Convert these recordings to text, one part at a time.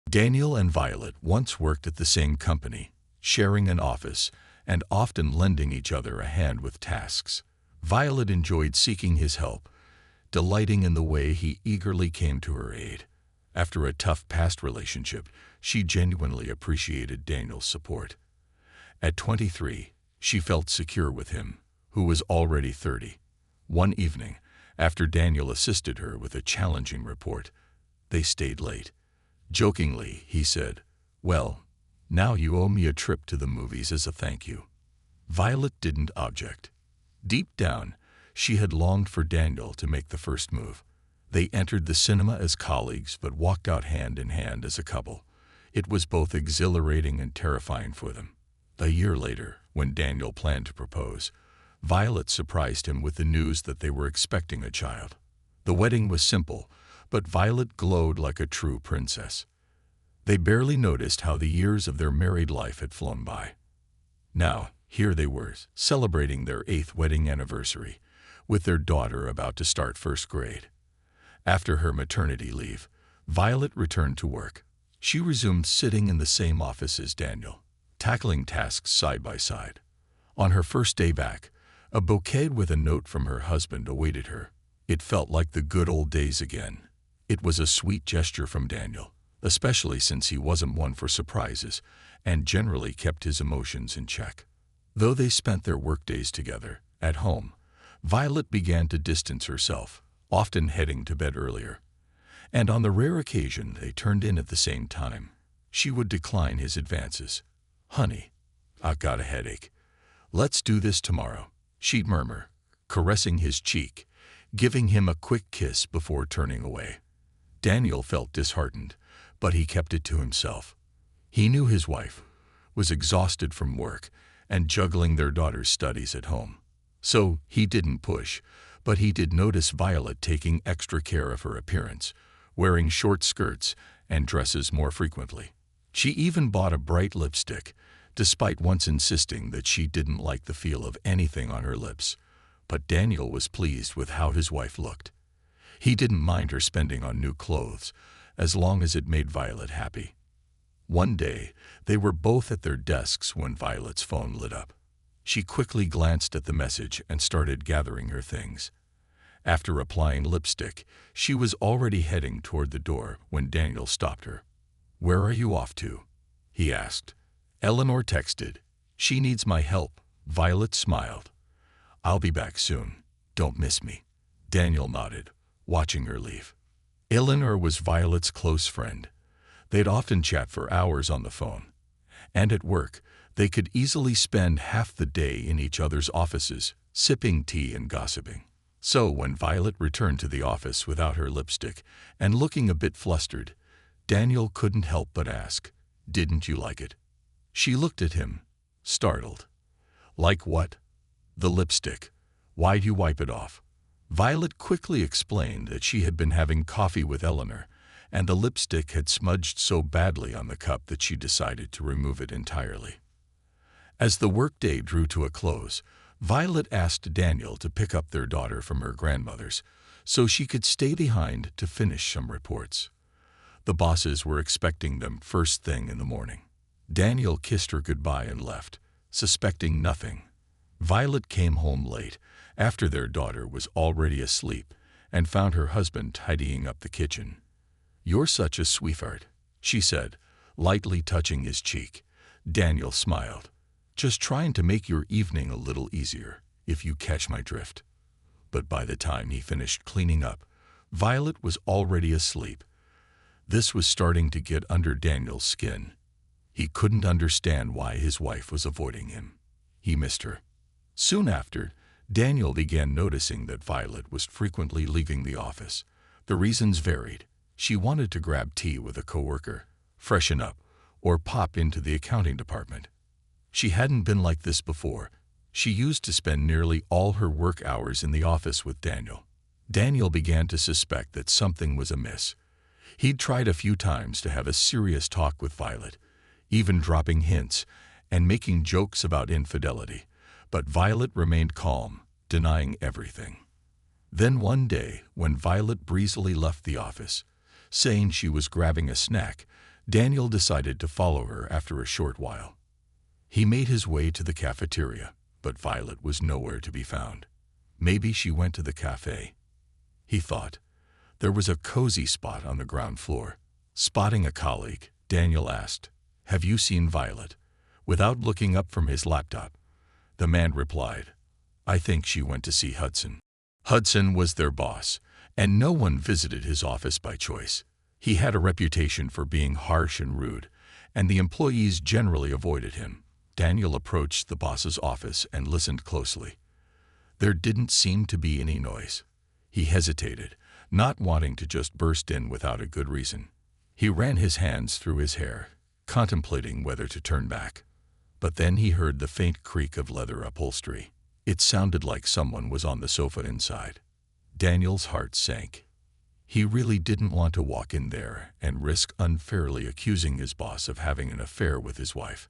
Daniel and Violet once worked at the same company, sharing an office and often lending each other a hand with tasks. Violet enjoyed seeking his help, delighting in the way he eagerly came to her aid. After a tough past relationship, she genuinely appreciated Daniel's support. At 23, she felt secure with him, who was already 30. One evening, after Daniel assisted her with a challenging report, they stayed late. Jokingly, he said, "Well, now you owe me a trip to the movies as a thank you." Violet didn't object. Deep down, she had longed for Daniel to make the first move. They entered the cinema as colleagues but walked out hand in hand as a couple. It was both exhilarating and terrifying for them. A year later, when Daniel planned to propose, Violet surprised him with the news that they were expecting a child. The wedding was simple, but Violet glowed like a true princess. They barely noticed how the years of their married life had flown by. Now, here they were, celebrating their 8th wedding anniversary, with their daughter about to start first grade. After her maternity leave, Violet returned to work. She resumed sitting in the same office as Daniel, tackling tasks side by side. On her first day back, a bouquet with a note from her husband awaited her. It felt like the good old days again. It was a sweet gesture from Daniel, especially since he wasn't one for surprises and generally kept his emotions in check. Though they spent their workdays together, at home, Violet began to distance herself, often heading to bed earlier. And on the rare occasion they turned in at the same time, she would decline his advances. "Honey, I've got a headache. Let's do this tomorrow," she'd murmur, caressing his cheek, giving him a quick kiss before turning away. Daniel felt disheartened, but he kept it to himself. He knew his wife was exhausted from work and juggling their daughter's studies at home. So he didn't push, but he did notice Violet taking extra care of her appearance, wearing short skirts and dresses more frequently. She even bought a bright lipstick, despite once insisting that she didn't like the feel of anything on her lips. But Daniel was pleased with how his wife looked. He didn't mind her spending on new clothes, as long as it made Violet happy. One day, they were both at their desks when Violet's phone lit up. She quickly glanced at the message and started gathering her things. After applying lipstick, she was already heading toward the door when Daniel stopped her. "Where are you off to?" he asked. "Eleanor texted. She needs my help." Violet smiled. "I'll be back soon. Don't miss me." Daniel nodded, watching her leave. Eleanor was Violet's close friend. They'd often chat for hours on the phone. And at work, they could easily spend half the day in each other's offices, sipping tea and gossiping. So when Violet returned to the office without her lipstick and looking a bit flustered, Daniel couldn't help but ask, "Didn't you like it?" She looked at him, startled. "Like what?" "The lipstick. Why'd you wipe it off?" Violet quickly explained that she had been having coffee with Eleanor, and the lipstick had smudged so badly on the cup that she decided to remove it entirely. As the workday drew to a close, Violet asked Daniel to pick up their daughter from her grandmother's so she could stay behind to finish some reports. The bosses were expecting them first thing in the morning. Daniel kissed her goodbye and left, suspecting nothing. Violet came home late, after their daughter was already asleep, and found her husband tidying up the kitchen. "You're such a sweetheart," she said, lightly touching his cheek. Daniel smiled. "Just trying to make your evening a little easier, if you catch my drift." But by the time he finished cleaning up, Violet was already asleep. This was starting to get under Daniel's skin. He couldn't understand why his wife was avoiding him. He missed her. Soon after, Daniel began noticing that Violet was frequently leaving the office. The reasons varied. She wanted to grab tea with a coworker, freshen up, or pop into the accounting department. She hadn't been like this before. She used to spend nearly all her work hours in the office with Daniel. Daniel began to suspect that something was amiss. He'd tried a few times to have a serious talk with Violet, even dropping hints and making jokes about infidelity, but Violet remained calm, denying everything. Then one day, when Violet breezily left the office, saying she was grabbing a snack, Daniel decided to follow her after a short while. He made his way to the cafeteria, but Violet was nowhere to be found. Maybe she went to the cafe, he thought. There was a cozy spot on the ground floor. Spotting a colleague, Daniel asked, "Have you seen Violet?" Without looking up from his laptop, the man replied, "I think she went to see Hudson." Hudson was their boss, and no one visited his office by choice. He had a reputation for being harsh and rude, and the employees generally avoided him. Daniel approached the boss's office and listened closely. There didn't seem to be any noise. He hesitated, not wanting to just burst in without a good reason. He ran his hands through his hair, contemplating whether to turn back. But then he heard the faint creak of leather upholstery. It sounded like someone was on the sofa inside. Daniel's heart sank. He really didn't want to walk in there and risk unfairly accusing his boss of having an affair with his wife.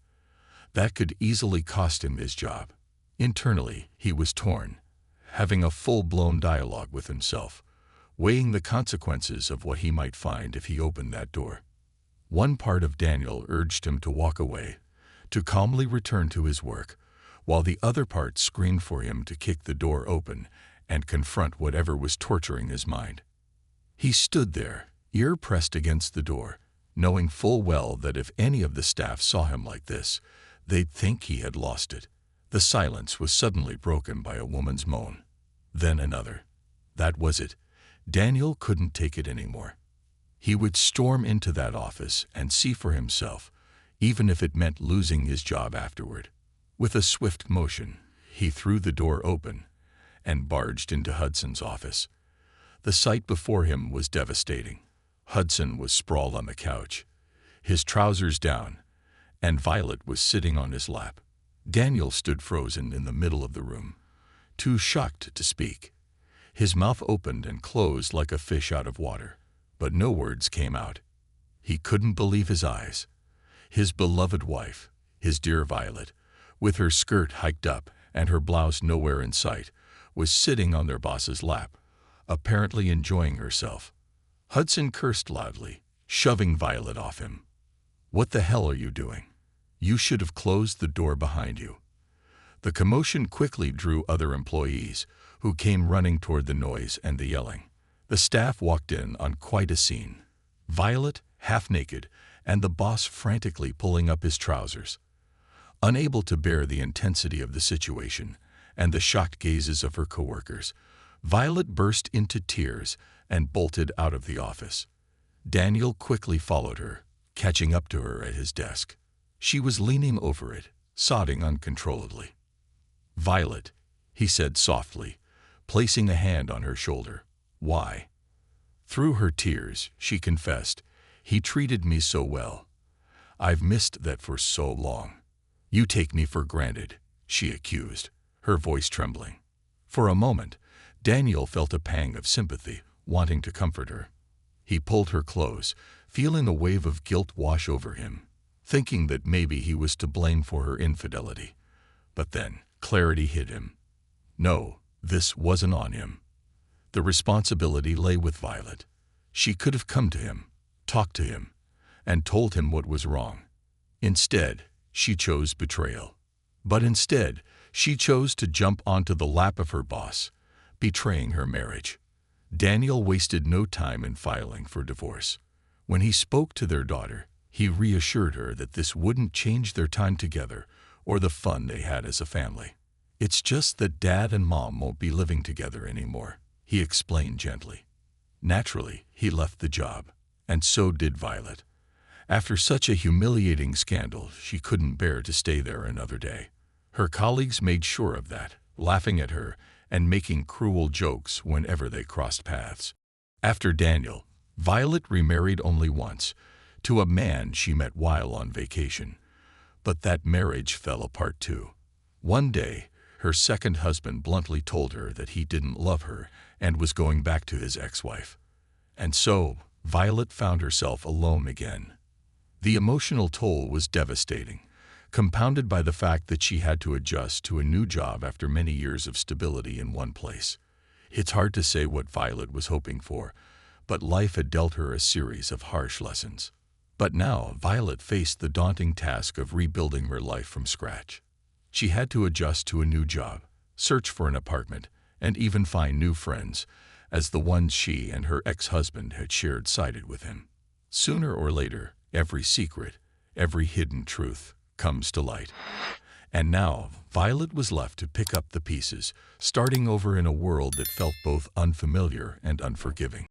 That could easily cost him his job. Internally, he was torn, having a full-blown dialogue with himself, weighing the consequences of what he might find if he opened that door. One part of Daniel urged him to walk away, to calmly return to his work, while the other part screamed for him to kick the door open and confront whatever was torturing his mind. He stood there, ear pressed against the door, knowing full well that if any of the staff saw him like this, they'd think he had lost it. The silence was suddenly broken by a woman's moan. Then another. That was it. Daniel couldn't take it anymore. He would storm into that office and see for himself, even if it meant losing his job afterward. With a swift motion, he threw the door open and barged into Hudson's office. The sight before him was devastating. Hudson was sprawled on the couch, his trousers down, and Violet was sitting on his lap. Daniel stood frozen in the middle of the room, too shocked to speak. His mouth opened and closed like a fish out of water, but no words came out. He couldn't believe his eyes. His beloved wife, his dear Violet, with her skirt hiked up and her blouse nowhere in sight, was sitting on their boss's lap, apparently enjoying herself. Hudson cursed loudly, shoving Violet off him. "What the hell are you doing? You should have closed the door behind you." The commotion quickly drew other employees, who came running toward the noise and the yelling. The staff walked in on quite a scene. Violet, half naked, and the boss frantically pulling up his trousers. Unable to bear the intensity of the situation and the shocked gazes of her coworkers, Violet burst into tears and bolted out of the office. Daniel quickly followed her, catching up to her at his desk. She was leaning over it, sobbing uncontrollably. "Violet," he said softly, placing a hand on her shoulder. "Why?" Through her tears, she confessed, "He treated me so well. I've missed that for so long." "You take me for granted," she accused, her voice trembling. For a moment, Daniel felt a pang of sympathy, wanting to comfort her. He pulled her close, feeling a wave of guilt wash over him, thinking that maybe he was to blame for her infidelity. But then, clarity hit him. No, this wasn't on him. The responsibility lay with Violet. She could have come to him, talked to him, and told him what was wrong. Instead, she chose betrayal. But instead, she chose to jump onto the lap of her boss, betraying her marriage. Daniel wasted no time in filing for divorce. When he spoke to their daughter, he reassured her that this wouldn't change their time together or the fun they had as a family. "It's just that Dad and Mom won't be living together anymore," he explained gently. Naturally, he left the job, and so did Violet. After such a humiliating scandal, she couldn't bear to stay there another day. Her colleagues made sure of that, laughing at her and making cruel jokes whenever they crossed paths. After Daniel, Violet remarried only once, to a man she met while on vacation. But that marriage fell apart too. One day, her second husband bluntly told her that he didn't love her and was going back to his ex-wife. And so, Violet found herself alone again. The emotional toll was devastating, compounded by the fact that she had to adjust to a new job after many years of stability in one place. It's hard to say what Violet was hoping for, but life had dealt her a series of harsh lessons. But now Violet faced the daunting task of rebuilding her life from scratch. She had to adjust to a new job, search for an apartment, and even find new friends, as the ones she and her ex-husband had shared sided with him. Sooner or later, every secret, every hidden truth comes to light. And now, Violet was left to pick up the pieces, starting over in a world that felt both unfamiliar and unforgiving.